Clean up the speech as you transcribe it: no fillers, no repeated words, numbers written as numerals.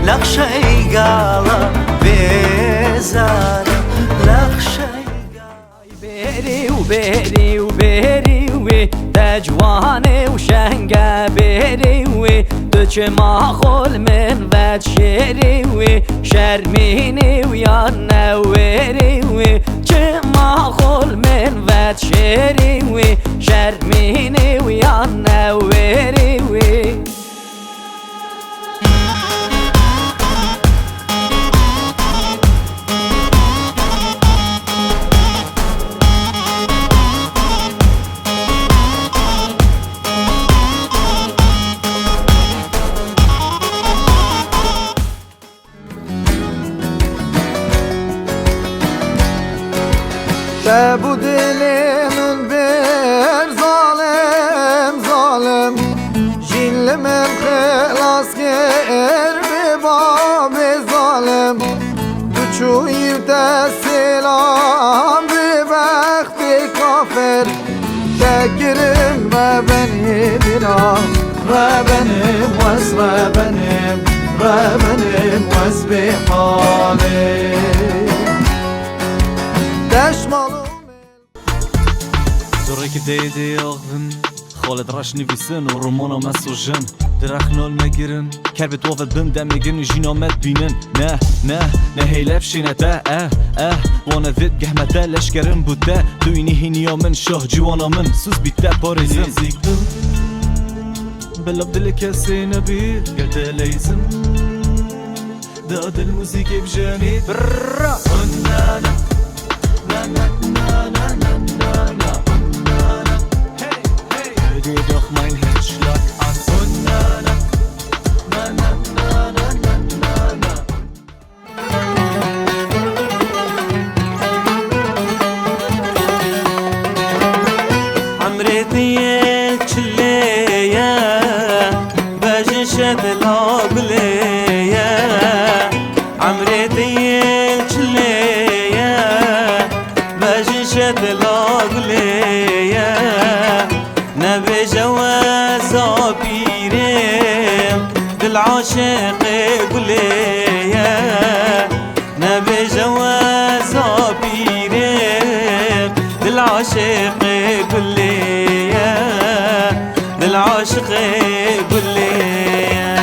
لخشي قالا بزارة لخشي بيري وبيري وبيري وي تجواني وشنقة بيري وي دوش ما خول من ود شيري وي شرميني ويانا ويري وي ما خول من ود شيري وي شرميني ويانا ويري وي bu dilimin bir zalim zalim Jinlimin kılas ger bir babi zalim Duçu yivde selam bir bekti kafir Tekirim ve benim ilah Ve benim vez ve benim vez bir halim Deşmalım درك ديدي يغن خالد راش نویسن و رومانا مسوژن درخنال مگیرن کربت وافت بم دم میگن جینا مد بینن نه هیلف شینه ده وانا ذات گهمته لشکرن بوده دوینی هینیا من شاه جوانا من سوز بیده پاریزم بلاب دل کسی نبید گرده لیزم داد الموسیقی بجانید برا Doch mein Herzschlag an und عمرتي الشلية بجشت العقلية عمرتي الشلية بجشت العقلية نبي جواز بيرم بالعاشق قليا نبي جواز بيرم بالعاشق قليا بالعاشق قليا